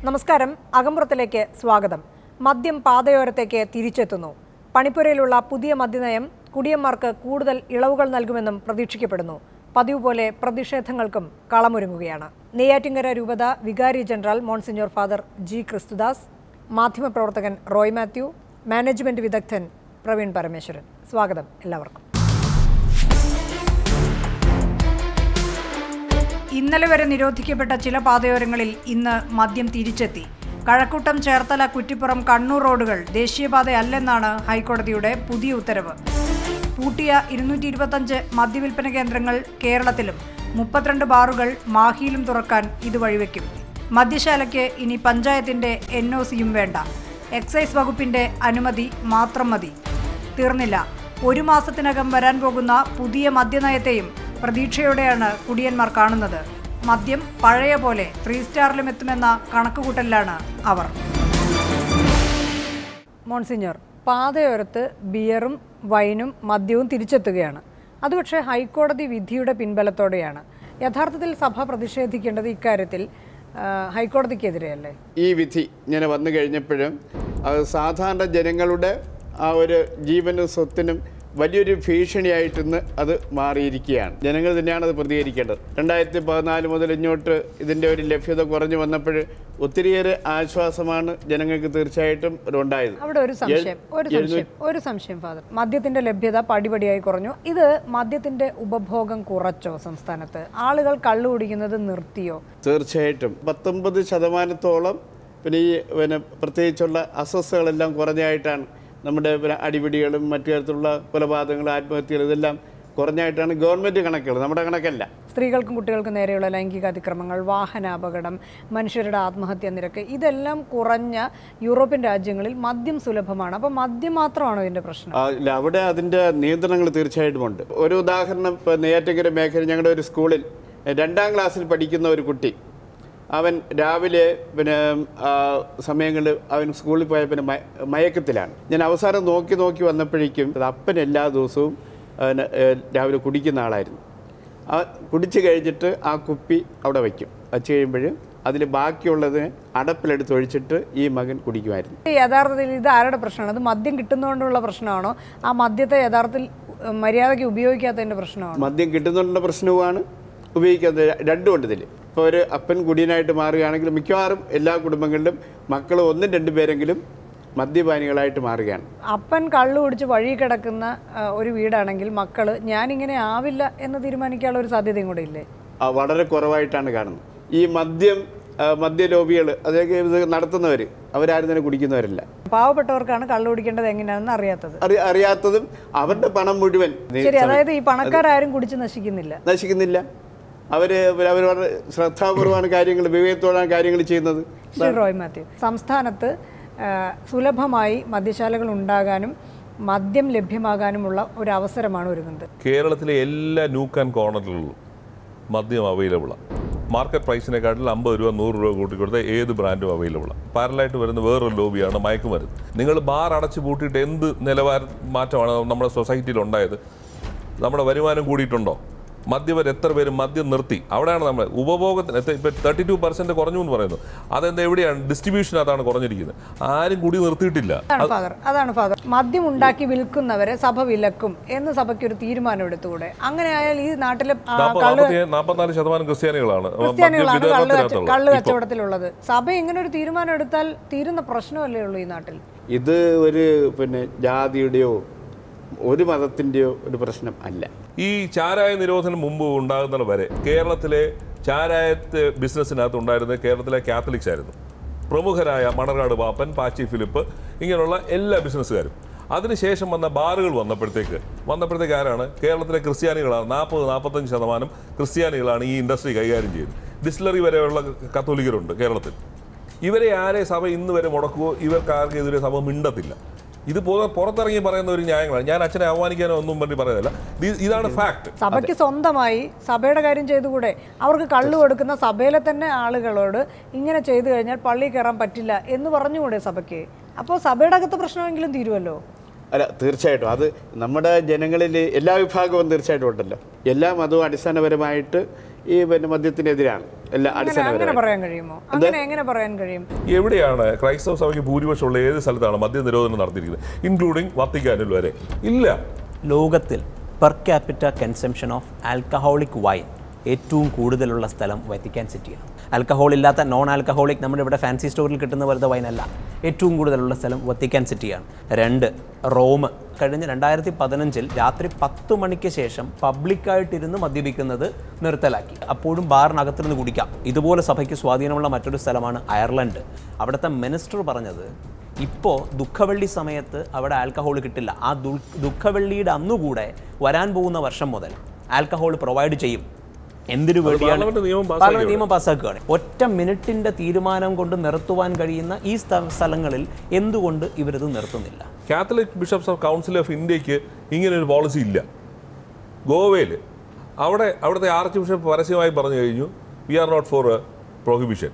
നമസ്കാരം. അകമ്പുറത്തിലേക്ക് സ്വാഗതം. മദ്യം പാതയോരത്തേക്ക് തിരിച്ചെത്തുന്നു. പണിപ്പുരയിലുള്ള പുതിയ മദ്യനയം കുടിയന്മാർക്ക് കൂടുതൽ ഇളവുകൾ നൽകുമെന്നും പ്രതീക്ഷിക്കപ്പെടുന്നു. പതിവ് പോലെ പ്രതിഷേധങ്ങൾക്കും കളമൊരുങ്ങുകയാണ്. നെയ്യാറ്റിങ്കര രൂപത വികാരി general monsignor father G Christudas, മാധ്യമപ്രവർത്തകൻ റോയ് മാത്യു, മാനേജ്മെന്റ് വിദഗ്ധൻ പ്രവീൺ പരമേശ്വരൻ. സ്വാഗതം എല്ലാവർക്കും. ഇന്നലെ വരെ നിരോധിക്കപ്പെട്ട ചില പാതയോരങ്ങളിൽ ഇന്ന് മദ്യം തിരിച്ചെത്തി. കഴക്കൂട്ടം, ചേർത്തല, കുറ്റിപ്പുറം, കണ്ണൂർ റോഡുകൾ ദേശീയപാതയല്ലെന്നാണ് ഹൈക്കോടതിയുടെ പുതിയ ഉത്തരവ്. പൂട്ടിയ 225 മദ്യവിൽപ്പന കേന്ദ്രങ്ങൾ കേരളത്തിലും 32 ബാറുകൾ മാഹിയിലും തുറക്കാൻ ഇത് വഴിവെക്കും. മദ്യശാലയ്ക്ക് ഇനി പഞ്ചായത്തിന്റെ NOCയും വേണ്ട, എക്സൈസ് വകുപ്പിന്റെ അനുമതി മാത്രം മതി. തീർന്നില്ല. 1 മാസത്തിനകം വരാൻ പോകുന്ന പുതിയ മദ്യനയത്തെയും പ്രതീക്ഷയോടെയാണ് കുടിയന്മാർ കാണുന്നത്. മദ്യം പഴയ പോലെ 3 സ്റ്റാറിലും എത്തുമെന്ന കണക്കുകൂട്ടലിലാണ് അവർ. മോൺസിഞ്ഞോർ, പാതയോരത്ത് ബിയറും വൈനും മദ്യവും തിരിച്ചെത്തുകയാണ്. അത് പക്ഷേ ഹൈക്കോടതി വിധിയുടെ പിൻബലത്തോടെയാണ്. യഥാർത്ഥത്തിൽ സഭ പ്രതിഷേധിക്കേണ്ടത് ഇക്കാര്യത്തിൽ ഹൈക്കോടതിക്കെതിരെയല്ലേ? ഈ വിധി ഇങ്ങനെ വന്നു കഴിഞ്ഞപ്പോഴും അത് സാധാരണ ജനങ്ങളുടെ ആ ഒരു ജീവനും സ്വത്തിനും വലിയൊരു ഭീഷണിയായിട്ടിന്ന് അത് മാറിയിരിക്കുകയാണ്. ജനങ്ങൾ തന്നെയാണ് അത് പ്രതികരിക്കേണ്ടത്. 2014 മുതൽ ഇങ്ങോട്ട് ഇതിൻ്റെ ഒരു ലഭ്യത കുറഞ്ഞു വന്നപ്പോൾ ഒത്തിരിയേറെ ആശ്വാസമാണ് ജനങ്ങൾക്ക് തീർച്ചയായിട്ടും ഉണ്ടായത്. അവിടെ ഒരു സംശയം ഫാദർ, മദ്യത്തിന്റെ ലഭ്യത പടിപടിയായി കുറഞ്ഞു. ഇത് മദ്യത്തിന്റെ ഉപഭോഗം കുറച്ചോ? സംസ്ഥാനത്ത് ആളുകൾ കള്ളു കുടിക്കുന്നത് നിർത്തിയോ? തീർച്ചയായിട്ടും 19% പിന്നെ ഈ പ്രത്യേകിച്ചുള്ള അസ്വസ്ഥതകളെല്ലാം കുറഞ്ഞായിട്ടാണ് നമ്മുടെ അടിപിടികളും മറ്റു തരത്തിലുള്ള കൊലപാതകങ്ങളും ആത്മഹത്യകളും ഇതെല്ലാം കുറഞ്ഞായിട്ടാണ് ഗവൺമെൻറ് കണക്കുകൾ, നമ്മുടെ കണക്കല്ല. സ്ത്രീകൾക്കും കുട്ടികൾക്കും നേരെയുള്ള ലൈംഗിക അതിക്രമങ്ങൾ, വാഹനാപകടം, മനുഷ്യരുടെ ആത്മഹത്യാ നിരക്ക് ഇതെല്ലാം കുറഞ്ഞ യൂറോപ്യൻ രാജ്യങ്ങളിൽ മദ്യം സുലഭമാണ്. അപ്പോൾ മദ്യം മാത്രമാണോ ഇതിൻ്റെ പ്രശ്നം? ഇല്ല, അവിടെ അതിൻ്റെ നിയന്ത്രണങ്ങൾ തീർച്ചയായിട്ടും ഉണ്ട്. ഒരു ഉദാഹരണം, ഇപ്പോൾ നെയ്യാറ്റിങ്കര മേഖല ഞങ്ങളുടെ ഒരു സ്കൂളിൽ 2ാം ക്ലാസ്സിൽ പഠിക്കുന്ന ഒരു കുട്ടി, അവൻ രാവിലെ സമയങ്ങളിൽ അവൻ സ്കൂളിൽ പോയ മയക്കത്തിലാണ്. ഞാൻ അവസാനം നോക്കി വന്നപ്പോഴേക്കും അപ്പൻ എല്ലാ ദിവസവും രാവിലെ കുടിക്കുന്ന ആളായിരുന്നു. കുടിച്ച് കഴിഞ്ഞിട്ട് ആ കുപ്പി അവിടെ വയ്ക്കും. വച്ച് കഴിയുമ്പോൾ അതിൽ ബാക്കിയുള്ളതിന് അടപ്പിലെടുത്ത് ഒഴിച്ചിട്ട് ഈ മകൻ കുടിക്കുമായിരുന്നു. യഥാർത്ഥത്തിൽ ഇത് ആരുടെ പ്രശ്നമാണ്? അത് മദ്യം കിട്ടുന്നതുകൊണ്ടുള്ള പ്രശ്നമാണോ? ആ മദ്യത്തെ യഥാർത്ഥത്തിൽ മര്യാദയ്ക്ക് ഉപയോഗിക്കാത്തതിൻ്റെ പ്രശ്നമാണോ? മദ്യം കിട്ടുന്നതുകൊണ്ടുള്ള പ്രശ്നവുമാണ്, ഉപയോഗിക്കാത്തത് രണ്ടുമുണ്ട് ഇതിൽ. ഇപ്പോൾ ഒരു അപ്പൻ കുടിയനായിട്ട് മാറുകയാണെങ്കിൽ മിക്കവാറും എല്ലാ കുടുംബങ്ങളിലും മക്കൾ 1-2 പേരെങ്കിലും മദ്യപാനികളായിട്ട് മാറുകയാണ്. അപ്പൻ കള്ളു കുടിച്ച് വഴി കിടക്കുന്ന ഒരു വീടാണെങ്കിൽ മക്കൾ ഞാനിങ്ങനെ ആവില്ല എന്ന് തീരുമാനിക്കാനുള്ള ഒരു സാധ്യതയും കൂടെ ഇല്ലേ? വളരെ കുറവായിട്ടാണ് കാണുന്നത്. ഈ മദ്യ ലോബികൾ, അതൊക്കെ ഇത് നടത്തുന്നവർ അവരാരും തന്നെ കുടിക്കുന്നവരല്ല. പാവപ്പെട്ടവർക്കാണ് കള്ളു കുടിക്കേണ്ടത് എങ്ങനെയാണെന്ന് അറിയാത്തതും അവരുടെ പണം മുഴുവൻ. ശരി, അതായത് ഈ പണക്കാരും കുടിച്ച് നശിക്കുന്നില്ല. അവരവരുടെ ശ്രദ്ധാപൂർവ്വമാണ് കാര്യങ്ങൾ, വിവേകത്തോടാണ് കാര്യങ്ങൾ ചെയ്യുന്നത്. ശ്രീ റോയ് മാത്യു, സംസ്ഥാനത്ത് സുലഭമായി മദ്യശാലകൾ ഉണ്ടാകാനും മദ്യം ലഭ്യമാകാനുമുള്ള ഒരു അവസരമാണ് ഒരുങ്ങുന്നത്. കേരളത്തിലെ എല്ലാ നൂക്ക് ആൻഡ് കോർണറിലും മദ്യം അവൈലബിളാണ്. മാർക്കറ്റ് പ്രൈസിനെക്കാട്ടിൽ 50 രൂപ 100 രൂപ കൂട്ടിക്കൊടുത്ത ഏത് ബ്രാൻഡും അവൈലബിളാണ്. പാരലായിട്ട് വരുന്ന വേറൊരു ലോബിയാണ് മയക്കുമരുന്ന്. നിങ്ങൾ ബാർ അടച്ചു പൂട്ടിയിട്ട് എന്ത് നിലവാര മാറ്റമാണ് നമ്മുടെ സൊസൈറ്റിയിൽ ഉണ്ടായത്? നമ്മുടെ വരുമാനം കൂടിയിട്ടുണ്ടോ? മദ്യവർ എത്ര പേര് മദ്യം നിർത്തി? അവിടെയാണ് നമ്മൾ ഉപഭോഗത്തിന് ഇപ്പോൾ 32% കുറഞ്ഞു എന്ന് പറയുന്നു. അതെന്താ, എവിടെയാണ് ഡിസ്ട്രിബ്യൂഷൻ? അതാണ് കുറഞ്ഞിരിക്കുന്നത്. ആരും കൂടി നിർത്തിയിട്ടില്ല. അതാണ് ഫാദർ, മദ്യം ഉണ്ടാക്കി വിൽക്കുന്നവരെ സഭ വിലക്കും എന്ന് സഭയ്ക്ക് ഒരു തീരുമാനം എടുത്തുകൂടെ? അങ്ങനെ ആയാൽ ഈ നാട്ടിലെ 44% ക്രിസ്ത്യാനികളാണ് കള്ള് കച്ചവടത്തിലുള്ളത്. സഭ ഇങ്ങനെ ഒരു തീരുമാനം എടുത്താൽ തീരുന്ന പ്രശ്നമല്ലേ ഉള്ളൂ ഈ നാട്ടിൽ? ഇത് ഒരു ജാതിയുടെയോ ഒരു മതത്തിൻ്റെയോ ഒരു പ്രശ്നം അല്ല. ഈ ചാരായ നിരോധനം മുമ്പ് ഉണ്ടാകുന്നത് വരെ കേരളത്തിലെ ചാരായത്തെ ബിസിനസ്സിനകത്ത് ഉണ്ടായിരുന്നത് കേരളത്തിലെ കാത്തലിക്സ് ആയിരുന്നു. പ്രമുഖരായ മണർകാട് പാപ്പൻ, പാച്ചി ഫിലിപ്പ്, ഇങ്ങനെയുള്ള എല്ലാ ബിസിനസ്സുകാരും. അതിനുശേഷം വന്ന ബാറുകൾ വന്നപ്പോഴത്തേക്ക് ആരാണ്? കേരളത്തിലെ ക്രിസ്ത്യാനികളാണ്. 40-45% ക്രിസ്ത്യാനികളാണ് ഈ ഇൻഡസ്ട്രി കൈകാര്യം ചെയ്യുന്നത്. ഡിസ്റ്റിലറി വരെയുള്ള കത്തോലിക്കരുണ്ട് കേരളത്തിൽ. ഇവരെ ആരെ സഭ ഇന്ന് വരെ മുടക്കുവോ? ഇവർക്കാർക്കെതിരെ സഭ മിണ്ടത്തില്ല. ഇത് പുറത്തിറങ്ങി പറയുന്ന ഒരു ന്യായങ്ങളാണ്. ഞാൻ അച്ഛനെ ആഹ്വാനിക്കാനോ ഒന്നും വേണ്ടി പറയുന്നില്ല. ഇതാണ് ഫാക്ട്. സഭയ്ക്ക് സ്വന്തമായി സഭയുടെ കാര്യം ചെയ്തുകൂടെ? അവർക്ക് കള്ളു കൊടുക്കുന്ന സഭയിലെ തന്നെ ആളുകളോട് ഇങ്ങനെ ചെയ്തു കഴിഞ്ഞാൽ പള്ളിയിൽ കയറാൻ പറ്റില്ല എന്ന് പറഞ്ഞുകൂടെ സഭയ്ക്ക്? അപ്പോൾ സഭയുടെ അകത്ത് പ്രശ്നമെങ്കിലും തീരുമല്ലോ. അല്ല, തീർച്ചയായിട്ടും അത് നമ്മുടെ ജനങ്ങളിൽ എല്ലാ വിഭാഗവും തീർച്ചയായിട്ടും ഉണ്ടല്ലോ. എല്ലാ മതവും അടിസ്ഥാനപരമായിട്ട് ഈ മദ്യത്തിനെതിരാണ് എല്ലാ അങ്ങനെ പറയാൻ കഴിയുമോ? അങ്ങനെ എങ്ങനെ പറയാൻ കഴിയും? എവിടെയാണ് ക്രൈസ്തവ സഭയ്ക്ക് ഭൂരിപക്ഷമുള്ള ഏത് സ്ഥലത്താണ് മദ്യ നിരോധനം നടത്തിയിരിക്കുന്നത്, ഇൻക്ലൂഡിംഗ് വത്തിക്കാനിൽ വരെ? ഇല്ല. ലോകത്തിൽ per capita consumption of alcoholic wine ഏറ്റവും കൂടുതലുള്ള സ്ഥലം വത്തിക്കാൻ സിറ്റിയാണ്. ആൽക്കഹോൾ ഇല്ലാത്ത നോൺ ആൽക്കഹോളിക് നമ്മുടെ ഇവിടെ ഫാൻസി സ്റ്റോറിൽ കിട്ടുന്ന പോലത്തെ വൈനല്ല. ഏറ്റവും കൂടുതലുള്ള സ്ഥലം വത്തിക്കാൻ സിറ്റിയാണ്. 2 റോം. കഴിഞ്ഞ 2015 രാത്രി 10 മണിക്ക് ശേഷം പബ്ലിക്കായിട്ടിരുന്ന് മദ്യപിക്കുന്നത് നിർത്തലാക്കി. അപ്പോഴും ബാറിനകത്തിരുന്ന് കുടിക്കാം. ഇതുപോലെ സഭയ്ക്ക് സ്വാധീനമുള്ള മറ്റൊരു സ്ഥലമാണ് അയർലൻഡ്. അവിടുത്തെ മിനിസ്റ്റർ പറഞ്ഞത് ഇപ്പോൾ ദുഃഖവെള്ളി സമയത്ത് അവിടെ ആൽക്കഹോൾ കിട്ടില്ല. ആ ദുഃഖവെള്ളിയുടെ അന്നുകൂടെ വരാൻ പോകുന്ന വർഷം മുതൽ ആൽക്കഹോൾ പ്രൊവൈഡ് ചെയ്യും. എന്തിനു വേണ്ടിയാണ്? നിയമം പാസ്സാക്കുകയാണ്. ഒറ്റ മിനിറ്റിന്റെ തീരുമാനം കൊണ്ട് നിർത്തുവാൻ കഴിയുന്ന ഈ സ്ഥലങ്ങളിൽ എന്തുകൊണ്ട് ഇവരത് നിർത്തുന്നില്ല? Catholic bishops of council of ഇന്ത്യക്ക് ഇങ്ങനൊരു പോളിസി ഇല്ല. ഗോവയിൽ അവിടുത്തെ ആർച്ച് ബിഷപ്പ് പരസ്യമായി പറഞ്ഞു കഴിഞ്ഞു, we are not for prohibition.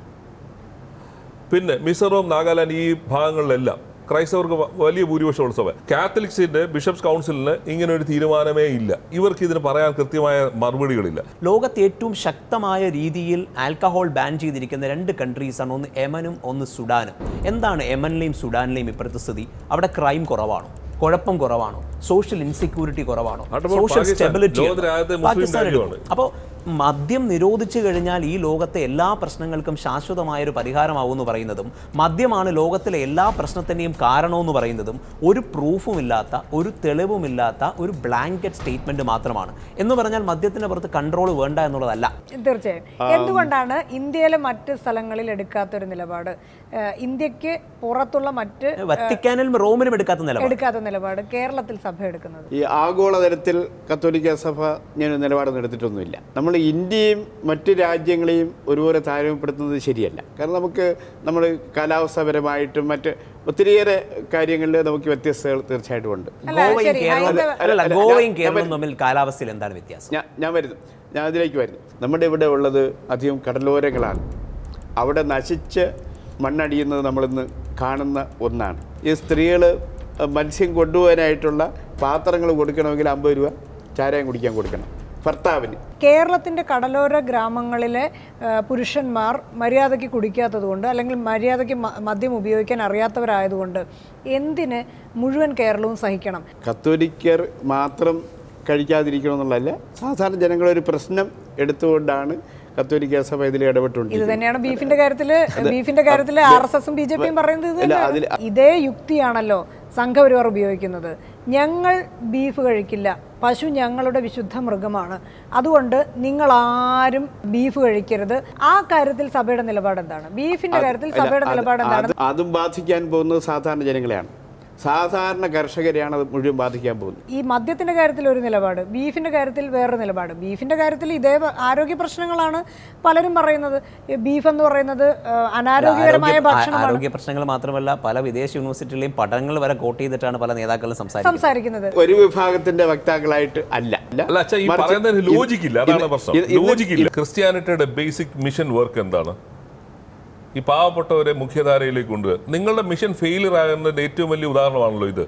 പിന്നെ മിസോറാം, നാഗാലാൻഡ് ഈ ഭാഗങ്ങളിലെല്ലാം ക്രൈസ്തവർക്ക് വലിയ ഭൂരിപക്ഷമുള്ള സഭ. കാത്തലിക്സിന്റെ ബിഷപ്സ് കൗൺസിലിന് ഇങ്ങനെ ഒരു തീരുമാനമേ ഇല്ല. ഇവർക്ക് ഇതിന് പറയാൻ കൃത്യമായ മറുപടികളില്ല. ലോകത്ത് ഏറ്റവും ശക്തമായ രീതിയിൽ ആൽക്കഹോൾ ബാൻ ചെയ്തിരിക്കുന്ന 2 കൺട്രീസാണ്. ഒന്ന് യമനും ഒന്ന് സുഡാനും. എന്താണ് യമനിലെയും സുഡാനിലെയും ഇപ്പോഴത്തെ സ്ഥിതി? അവിടെ ക്രൈം കുറവാണോ? കുഴപ്പം കുറവാണോ? സോഷ്യൽ ഇൻസെക്യൂരിറ്റി കുറവാണോ? Social stability? അപ്പോൾ മദ്യം നിരോധിച്ചു കഴിഞ്ഞാൽ ഈ ലോകത്തെ എല്ലാ പ്രശ്നങ്ങൾക്കും ശാശ്വതമായൊരു പരിഹാരമാവുമെന്ന് പറയുന്നതും മദ്യമാണ് ലോകത്തിലെ എല്ലാ പ്രശ്നത്തിൻ്റെയും കാരണമെന്ന് പറയുന്നതും ഒരു പ്രൂഫുമില്ലാത്ത, ഒരു തെളിവുമില്ലാത്ത ഒരു ബ്ലാങ്കറ്റ് സ്റ്റേറ്റ്മെന്റ് മാത്രമാണ്. എന്ന് പറഞ്ഞാൽ മദ്യത്തിന് പുറത്ത് കൺട്രോൾ വേണ്ട എന്നുള്ളതല്ല. തീർച്ചയായും. എന്തുകൊണ്ടാണ് ഇന്ത്യയിലെ മറ്റ് സ്ഥലങ്ങളിൽ എടുക്കാത്തൊരു നിലപാട്? ഇന്ത്യക്ക് പുറത്തുള്ള മറ്റ് വത്തിക്കാനിലും റോമിലും എടുക്കാത്ത നിലപാട് കേരളത്തിൽ സഭ എടുക്കുന്നത്? ഈ ആഗോളതലത്തിൽ കത്തോലിക്ക സഭ ഞാൻ നിലപാടൊന്നും എടുത്തിട്ടൊന്നുമില്ല. നമ്മൾ ഇന്ത്യയും മറ്റ് രാജ്യങ്ങളെയും ഒരുപോലെ താരതമ്യപ്പെടുത്തുന്നത് ശരിയല്ല. കാരണം നമ്മൾ കാലാവസ്ഥാപരമായിട്ടും മറ്റ് ഒത്തിരിയേറെ കാര്യങ്ങളിൽ നമുക്ക് വ്യത്യസ്തതകൾ തീർച്ചയായിട്ടും ഉണ്ട്. ഗോവയും കേരളവും തമ്മിൽ കാലാവസ്ഥയിൽ എന്താണ് വ്യത്യാസം? ഞാൻ അതിലേക്ക് വരുന്നു. നമ്മുടെ ഇവിടെ ഉള്ളത് അധികം കടലോരങ്ങളാണ്. അവിടെ നശിച്ച് മണ്ണടിയുന്നത് നമ്മളിന്ന് കാണുന്ന ഒന്നാണ്. ഈ സ്ത്രീകൾ മത്സ്യം കൊണ്ടുപോകാനായിട്ടുള്ള പാത്രങ്ങൾ കൊടുക്കണമെങ്കിൽ 50 രൂപ ചാരായം കുടിക്കാൻ കൊടുക്കണം ഭർത്താവിന്. കേരളത്തിൻ്റെ കടലോര ഗ്രാമങ്ങളിലെ പുരുഷന്മാർ മര്യാദയ്ക്ക് കുടിക്കാത്തതുകൊണ്ട് അല്ലെങ്കിൽ മര്യാദയ്ക്ക് മദ്യം ഉപയോഗിക്കാൻ അറിയാത്തവരായതുകൊണ്ട് എന്തിന് മുഴുവൻ കേരളവും സഹിക്കണം? കത്തോലിക്കർ മാത്രം കഴിക്കാതിരിക്കണമെന്നുള്ളതല്ല, സാധാരണ ജനങ്ങളൊരു പ്രശ്നം എടുത്തുകൊണ്ടാണ് കത്തോലിക്ക സഭ ഇതിൽ ഇടപെട്ടുണ്ട്. ഇത് തന്നെയാണ് ബീഫിന്റെ കാര്യത്തിൽ RSSും BJPയും പറയുന്നത്. ഇതേ യുക്തിയാണല്ലോ സംഘപരിവാർ ഉപയോഗിക്കുന്നത്. ഞങ്ങൾ ബീഫ് കഴിക്കില്ല, പശു ഞങ്ങളുടെ വിശുദ്ധ മൃഗമാണ്, അതുകൊണ്ട് നിങ്ങൾ ആരും ബീഫ് കഴിക്കരുത്. ആ കാര്യത്തിൽ സഭയുടെ നിലപാട് എന്താണ്? ബീഫിന്റെ കാര്യത്തിൽ സഭയുടെ നിലപാട് എന്താണ്? അതും ബാധിക്കാൻ പോകുന്നത് സാധാരണ ജനങ്ങളെയാണ്. സാധാരണ കർഷകരെയാണ് അത് മുഴുവൻ ബാധിക്കാൻ പോകുന്നത്. ഈ മദ്യത്തിന്റെ കാര്യത്തിൽ ഒരു നിലപാട്, ബീഫിന്റെ കാര്യത്തിൽ വേറൊരു നിലപാട്. ബീഫിന്റെ കാര്യത്തിൽ ഇതേ ആരോഗ്യ പ്രശ്നങ്ങളാണ് പലരും പറയുന്നത്. ബീഫ് എന്ന് പറയുന്നത് അനാരോഗ്യകരമായ ഭക്ഷണമാണ്. ആരോഗ്യ പ്രശ്നങ്ങൾ മാത്രമല്ല, പല വിദേശ യൂണിവേഴ്സിറ്റികളിലെയും പഠനങ്ങൾ വരെ കോട്ട് ചെയ്തിട്ടാണ് പല നേതാക്കളും സംസാരിക്കുന്നത്. ഒരു വിഭാഗത്തിന്റെ വക്താക്കളായിട്ട് അല്ല. ക്രിസ്ത്യാനിറ്റിയുടെ ബേസിക് മിഷൻ വർക്ക് എന്താണ്? ഈ പാവപ്പെട്ടവരെ മുഖ്യധാരയിലേക്ക് കൊണ്ടുവരിക. നിങ്ങളുടെ മിഷൻ ഫെയിലിയർ ആകുന്നതിൻ്റെ ഏറ്റവും വലിയ ഉദാഹരണമാണല്ലോ ഇത്.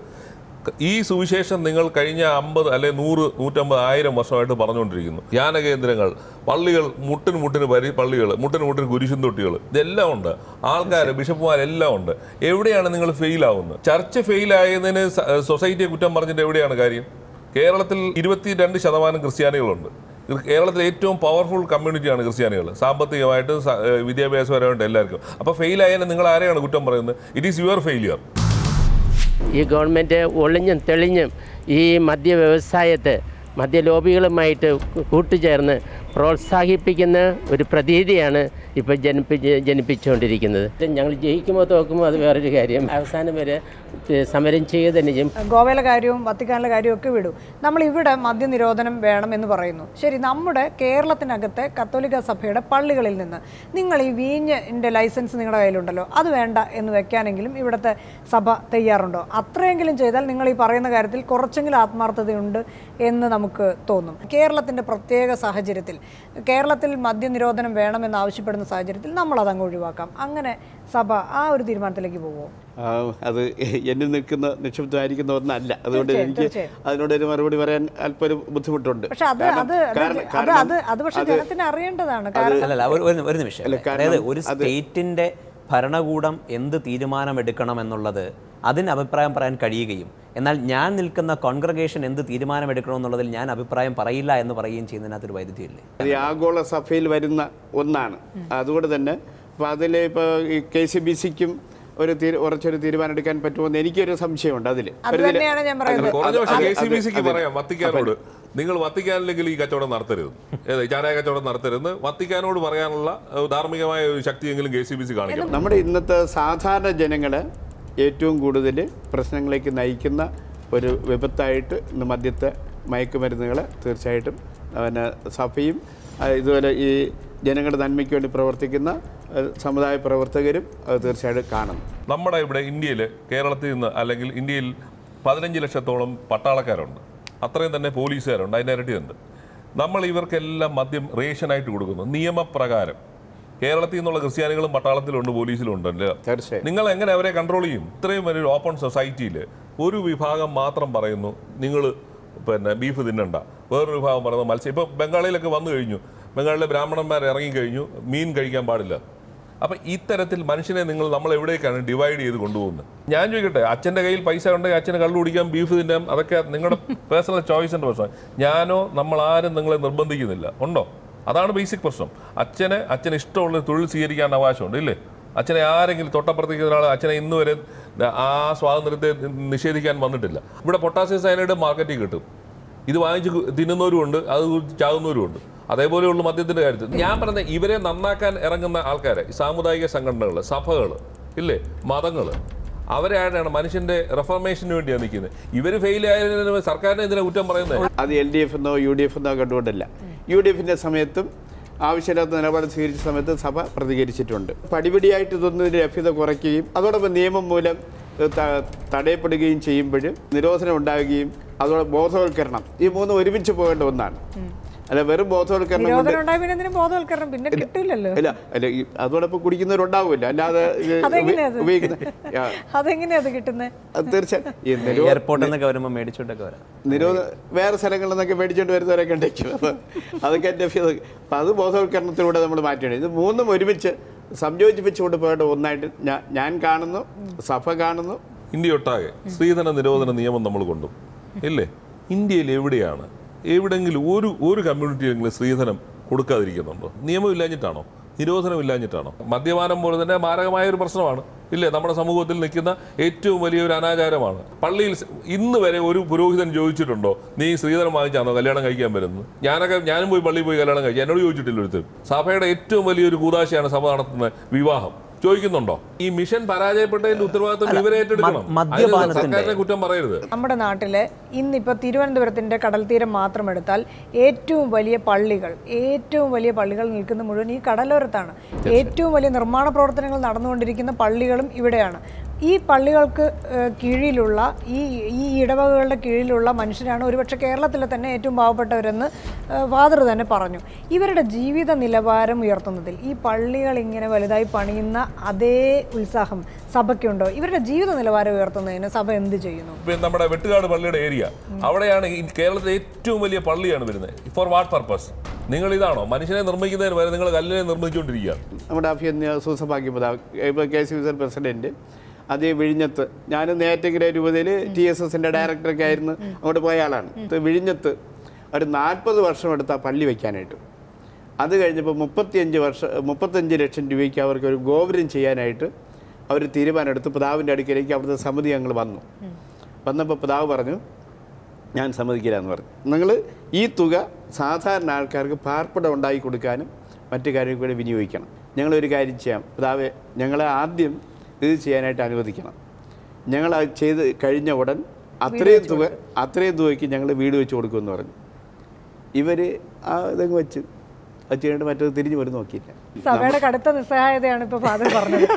ഈ സുവിശേഷം നിങ്ങൾ കഴിഞ്ഞ 50 അല്ലെങ്കിൽ 100, 150, 1000 വർഷമായിട്ട് പറഞ്ഞുകൊണ്ടിരിക്കുന്നു. ധ്യാനകേന്ദ്രങ്ങൾ, പള്ളികൾ, മുട്ടിന് പള്ളികൾ, മുട്ടിന് കുരിശും തൊട്ടികൾ, ഇതെല്ലാം ഉണ്ട്. ആൾക്കാർ, ബിഷപ്പുമാരെല്ലാം ഉണ്ട്. എവിടെയാണ് നിങ്ങൾ ഫെയിലാവുന്നത്? ചർച്ച് ഫെയിലായതിന് സൊസൈറ്റിയെ കുറ്റം പറഞ്ഞിട്ട് എവിടെയാണ് കാര്യം? കേരളത്തിൽ 22% ക്രിസ്ത്യാനികളുണ്ട്. കേരളത്തിലെ ഏറ്റവും പവർഫുൾ കമ്മ്യൂണിറ്റിയാണ് ക്രിസ്ത്യാനികൾ, സാമ്പത്തികമായിട്ടും വിദ്യാഭ്യാസപരമായിട്ടും എല്ലാവർക്കും. അപ്പോൾ ഫെയിലായാലും നിങ്ങൾ ആരെയാണ് കുറ്റം പറയുന്നത്? It is your failure. ഈ ഗവൺമെൻറ് ഒളിഞ്ഞും തെളിഞ്ഞും ഈ മദ്യ വ്യവസായത്തെ മദ്യലോബികളുമായിട്ട് കൂട്ടുചേർന്ന് പ്രോത്സാഹിപ്പിക്കുന്ന ഒരു പ്രതീതിയാണ് ഇപ്പോൾ ജനിപ്പിച്ചുകൊണ്ടിരിക്കുന്നത്. ഞങ്ങൾ ജയിക്കുമ്പോൾ തോക്കുമ്പോൾ അത് വേറൊരു കാര്യം. അവസാനം വരെ സമരം ചെയ്യുക തന്നെ ചെയ്യും. ഗോവയിലെ കാര്യവും വത്തിക്കാനിലെ കാര്യവും ഒക്കെ വിടും. നമ്മളിവിടെ മദ്യനിരോധനം വേണമെന്ന് പറയുന്നു. ശരി, നമ്മുടെ കേരളത്തിനകത്തെ കത്തോലിക്ക സഭയുടെ പള്ളികളിൽ നിന്ന് നിങ്ങൾ ഈ വീഞ്ഞിൻ്റെ ലൈസൻസ് നിങ്ങളുടെ കയ്യിലുണ്ടല്ലോ, അത് വേണ്ട എന്ന് വെക്കാനെങ്കിലും ഇവിടുത്തെ സഭ തയ്യാറുണ്ടോ? അത്രയെങ്കിലും ചെയ്താൽ നിങ്ങൾ ഈ പറയുന്ന കാര്യത്തിൽ കുറച്ചെങ്കിലും ആത്മാർത്ഥതയുണ്ട് എന്ന് നമുക്ക് തോന്നും. കേരളത്തിൻ്റെ പ്രത്യേക സാഹചര്യത്തിൽ, കേരളത്തിൽ മദ്യനിരോധനം വേണമെന്ന് ആവശ്യപ്പെടുന്ന സാഹചര്യത്തിൽ നമ്മളത് അങ്ങ് ഒഴിവാക്കാം, അങ്ങനെ സഭ ആ ഒരു തീരുമാനത്തിലേക്ക് പോകുമോ? അത് എന്നിൽ നിൽക്കുന്ന നിക്ഷിപ്തമായിരിക്കുന്ന ഒന്നല്ല. അതുകൊണ്ട് എനിക്ക് അതിനോടൊരു മറുപടി പറയാൻ അല്പം ഒരു ബുദ്ധിമുട്ടുണ്ട്. പക്ഷെ അത് പക്ഷേ ജനത്തിന് അറിയേണ്ടതാണ്. ഒരു നിമിഷം, അതായത് ഒരു സ്റ്റേറ്റിന്റെ ഭരണകൂടം എന്ത് തീരുമാനമെടുക്കണം എന്നുള്ളത് അതിന് അഭിപ്രായം പറയാൻ കഴിയുകയും എന്നാൽ ഞാൻ നിൽക്കുന്ന കോൺഗ്രഗേഷൻ എന്ത് തീരുമാനമെടുക്കണമെന്നുള്ളതിൽ ഞാൻ അഭിപ്രായം പറയില്ല എന്ന് പറയുകയും ചെയ്യുന്നതിനകത്തൊരു വൈരുദ്ധ്യമില്ലേ? അത് ആഗോള സഭയിൽ വരുന്ന ഒന്നാണ്. അതുകൊണ്ട് തന്നെ ഇപ്പോൾ അതിൽ ഇപ്പോൾ ഈ KCBCക്കും ഉറച്ചൊരു തീരുമാനം എടുക്കാൻ പറ്റുമെന്ന് എനിക്കൊരു സംശയമുണ്ട്. അതിൽ വത്തിക്കാനോട് നിങ്ങൾ വത്തിക്കാനില്ലെങ്കിൽ ഈ കച്ചവടം നടത്തരുത്, ചാരായ കച്ചവടം നടത്തരുത്, വത്തിക്കാനോട് പറയാനുള്ള ധാർമ്മികമായ ഒരു ശക്തിയെങ്കിലും KCBC കാണിക്കണം. നമ്മുടെ ഇന്നത്തെ സാധാരണ ജനങ്ങളെ ഏറ്റവും കൂടുതൽ പ്രശ്നങ്ങളിലേക്ക് നയിക്കുന്ന ഒരു വിപത്തായിട്ട് ഇന്ന് മദ്യത്തെ മയക്കുമരുന്നുകളെ തീർച്ചയായിട്ടും പിന്നെ സഭയും ഇതുപോലെ ഈ ജനങ്ങളുടെ നന്മയ്ക്ക് വേണ്ടി പ്രവർത്തിക്കുന്ന സമുദായ പ്രവർത്തകരും അത് തീർച്ചയായിട്ടും കാണും. നമ്മുടെ ഇവിടെ ഇന്ത്യയിൽ, കേരളത്തിൽ നിന്ന് അല്ലെങ്കിൽ ഇന്ത്യയിൽ 15 ലക്ഷത്തോളം പട്ടാളക്കാരുണ്ട്, അത്രയും തന്നെ പോലീസുകാരുണ്ട്, അതിൻ്റെ ഇരട്ടിയുണ്ട്. നമ്മൾ ഇവർക്കെല്ലാം മദ്യം റേഷനായിട്ട് കൊടുക്കുന്നു നിയമപ്രകാരം. കേരളത്തിൽ നിന്നുള്ള ക്രിസ്ത്യാനികളും പട്ടാളത്തിലുണ്ട്, പോലീസിലുണ്ട്. നിങ്ങൾ എങ്ങനെ അവരെ കൺട്രോൾ ചെയ്യും? ഇത്രയും വലിയൊരു ഓപ്പൺ സൊസൈറ്റിയിൽ ഒരു വിഭാഗം മാത്രം പറയുന്നു നിങ്ങൾ പിന്നെ ബീഫ് തിന്നണ്ട, വേറൊരു വിഭാഗം പറയുന്നത് മത്സ്യം. ഇപ്പോൾ ബംഗാളിലൊക്കെ വന്നു കഴിഞ്ഞു, ബംഗാളിലെ ബ്രാഹ്മണന്മാർ ഇറങ്ങിക്കഴിഞ്ഞു, മീൻ കഴിക്കാൻ പാടില്ല. അപ്പം ഇത്തരത്തിൽ മനുഷ്യനെ നമ്മൾ എവിടേക്കാണ് ഡിവൈഡ് ചെയ്ത് കൊണ്ടുപോകുന്നത്? ഞാൻ ചോദിക്കട്ടെ, അച്ഛൻ്റെ കയ്യിൽ പൈസ ഉണ്ടെങ്കിൽ അച്ഛന് കള്ളു കുടിക്കാം, ബീഫ് തിന്നാം, അതൊക്കെ നിങ്ങളുടെ പേഴ്സണൽ ചോയ്സിൻ്റെ പ്രശ്നം. ഞാനോ നമ്മളാരും നിങ്ങളെ നിർബന്ധിക്കുന്നില്ല, ഉണ്ടോ? അതാണ് ബേസിക് പ്രശ്നം. അച്ഛന് ഇഷ്ടമുള്ള തൊഴിൽ സ്വീകരിക്കാൻ അവകാശമുണ്ട്, ഇല്ലേ? അച്ഛനെ ആരെങ്കിലും തൊട്ടപ്പുറത്തേക്ക് ഒരാൾ അച്ഛനെ ഇന്ന് വരെ ആ സ്വാതന്ത്ര്യത്തെ നിഷേധിക്കാൻ വന്നിട്ടില്ല. ഇവിടെ പൊട്ടാസ്യം സയനൈഡ് മാർക്കറ്റിൽ കിട്ടും, ഇത് വാങ്ങിച്ച് തിന്നുന്നവരുമുണ്ട്, അത് ചാകുന്നവരുമുണ്ട്. അതേപോലെയുള്ള മദ്യത്തിൻ്റെ കാര്യത്തിൽ ഞാൻ പറഞ്ഞ ഇവരെ നന്നാക്കാൻ ഇറങ്ങുന്ന ആൾക്കാരെ, സാമുദായിക സംഘടനകൾ, സഭകൾ, ഇല്ലേ, മതങ്ങൾ, അവരാണ് മനുഷ്യന്റെ റിഫോർമേഷന് വേണ്ടിയാണ് നിൽക്കുന്നത്. ഇവർ ഫെയിൽ ആയതിന് സർക്കാരിനെ എന്തിനാ കുറ്റം പറയുന്നത്? അത് LDF എന്നോ UDF എന്നോ കണ്ടുകൊണ്ടല്ല. UDFിൻ്റെ സമയത്തും ആവശ്യമില്ലാത്ത നിലപാട് സ്വീകരിച്ച സമയത്ത് സഭ പ്രതികരിച്ചിട്ടുണ്ട്. പടിപടിയായിട്ട് ഇതൊന്നും ലഭ്യത കുറയ്ക്കുകയും അതോടൊപ്പം നിയമം മൂലം തടയപ്പെടുകയും ചെയ്യുമ്പോൾ നിരോധനം ഉണ്ടാകുകയും അതോടെ ബോധവൽക്കരണം, ഈ മൂന്നും ഒരുമിച്ച് പോകേണ്ട ഒന്നാണ്. അല്ല വെറും ബോധവൽക്കരണം ഇല്ല, അല്ല അതോടൊപ്പം കുടിക്കുന്നവരുണ്ടാവില്ല, അല്ലാതെ ഉപയോഗിക്കുന്ന വേറെ സ്ഥലങ്ങളിൽ നിന്നൊക്കെ മേടിച്ചോണ്ട് വരുന്നവരൊക്കെ ഉണ്ടായിരിക്കും. അതൊക്കെ എൻ്റെ അപ്പം അത് ബോധവൽക്കരണത്തിലൂടെ നമ്മൾ മാറ്റേണ്ടത്. ഇത് മൂന്നും ഒരുമിച്ച് സംയോജിപ്പിച്ചുകൊണ്ട് പോകേണ്ട ഒന്നായിട്ട് ഞാൻ കാണുന്നു, സഭ കാണുന്നു. ഇന്ത്യ ഒട്ടാകെ സ്ത്രീധന നിരോധന നിയമം നമ്മൾ കൊണ്ടു ഇല്ലേ? ഇന്ത്യയിൽ എവിടെയെങ്കിലും ഒരു കമ്മ്യൂണിറ്റിയെങ്കിലും സ്ത്രീധനം കൊടുക്കാതിരിക്കുന്നുണ്ടോ? നിയമം ഇല്ലാഞ്ഞിട്ടാണോ? നിരോധനം ഇല്ലാഞ്ഞിട്ടാണോ? മദ്യപാനം പോലെ തന്നെ മാരകമായ ഒരു പ്രശ്നമാണ്, ഇല്ലേ? നമ്മുടെ സമൂഹത്തിൽ നിൽക്കുന്ന ഏറ്റവും വലിയൊരു അനാചാരമാണ്. പള്ളിയിൽ ഇന്ന് വരെ ഒരു പുരോഹിതൻ ചോദിച്ചിട്ടുണ്ടോ നീ സ്ത്രീധനം വാങ്ങിച്ചാണോ കല്യാണം കഴിക്കാൻ വരുന്നത്? ഞാനും പോയി പള്ളിയിൽ പോയി കല്യാണം കഴിച്ചു, എന്നോട് ചോദിച്ചിട്ടില്ല ഒരുത്തരും. സഭയുടെ ഏറ്റവും വലിയൊരു കൂതാശയാണ് സഭ നടത്തുന്ന വിവാഹം. ചോദിക്കുന്നുണ്ടോ? ഈ മിഷൻ പരാജയപ്പെട്ടതിന്റെ ഉത്തരവാദിത്വം ഇവരെ ഏറ്റെടുക്കണം, സർക്കാരിനെ കുറ്റം പറയരുത്. നമ്മുടെ നാട്ടിലെ ഇന്നിപ്പോൾ തിരുവനന്തപുരത്തിന്റെ കടൽ തീരം മാത്രം എടുത്താൽ ഏറ്റവും വലിയ പള്ളികൾ നിൽക്കുന്ന മുഴുവൻ ഈ കടലോരത്താണ്. ഏറ്റവും വലിയ നിർമ്മാണ പ്രവർത്തനങ്ങൾ നടന്നുകൊണ്ടിരിക്കുന്ന പള്ളികളും ഇവിടെയാണ്. ഈ പള്ളികൾക്ക് കീഴിലുള്ള ഈ ഇടവകകളുടെ കീഴിലുള്ള മനുഷ്യരാണ് ഒരുപക്ഷെ കേരളത്തിലെ തന്നെ ഏറ്റവും പാവപ്പെട്ടവരെന്ന് ഫാദർ തന്നെ പറഞ്ഞു. ഇവരുടെ ജീവിത നിലവാരം ഉയർത്തുന്നതിൽ ഈ പള്ളികൾ ഇങ്ങനെ വലുതായി പണിയുന്ന അതേ ഉത്സാഹം സഭയ്ക്കുണ്ടോ? ഇവരുടെ ജീവിത നിലവാരം ഉയർത്തുന്നതിന് സഭ എന്ത് ചെയ്യുന്നു? നമ്മുടെ വെട്ടുകാട് പള്ളിയുടെ ഏരിയ അവിടെയാണ് കേരളത്തിലെ ഏറ്റവും വലിയ പള്ളിയാണ് വരുന്നത്. For what purpose? നിങ്ങൾ ഇതാണോ മനുഷ്യനെ നിർമ്മിക്കുന്നതിന് വരെ നിങ്ങൾ കല്ലിനെ നിർമ്മിച്ചുകൊണ്ടിരിക്കുക? നമ്മുടെ അഭിയന്യ സൂസഭാഗ്യപിതാവ് KCBC പ്രസിഡന്റ് അതേ വിഴിഞ്ഞത്ത്, ഞാൻ നേറ്റങ്കര രൂപതയിൽ TSSന്റെ ഡയറക്ടറൊക്കെ ആയിരുന്നു, അങ്ങോട്ട് പോയ ആളാണ്. വിഴിഞ്ഞത്ത് ഒരു 40 വർഷം എടുത്ത പള്ളി വയ്ക്കാനായിട്ട്. അത് കഴിഞ്ഞപ്പോൾ 35 ലക്ഷം രൂപയ്ക്ക് അവർക്ക് ഒരു ഗോപുരം ചെയ്യാനായിട്ട് അവർ തീരുമാനമെടുത്ത് പിതാവിൻ്റെ അടുക്കലേക്ക് അവിടുത്തെ സമിതി ഞങ്ങൾ വന്നപ്പോൾ പിതാവ് പറഞ്ഞു ഞാൻ സമ്മതിക്കില്ല എന്ന് പറഞ്ഞു. നിങ്ങൾ ഈ തുക സാധാരണ ആൾക്കാർക്ക് പാർപ്പിടം ഉണ്ടാക്കി കൊടുക്കാനും മറ്റു കാര്യങ്ങൾക്ക് കൂടി വിനിയോഗിക്കണം. ഞങ്ങളൊരു കാര്യം ചെയ്യാം പിതാവെ, ഞങ്ങളെ ആദ്യം ഇത് ചെയ്യാനായിട്ട് അനുവദിക്കണം. ഞങ്ങളത് ചെയ്ത് കഴിഞ്ഞ ഉടൻ അത്രയും തുകയ്ക്ക് ഞങ്ങൾ വീട് വെച്ച് കൊടുക്കുമെന്ന് പറഞ്ഞു. ഇവർ ഇതങ്ങ് വെച്ച് അത് ചെയ്യേണ്ട മറ്റത് തിരിഞ്ഞു പോലും നോക്കിയില്ല. സഭയുടെ കടുത്ത നിസ്സഹായതയാണ് ഇപ്പോൾ ഫാദർ പറഞ്ഞത്.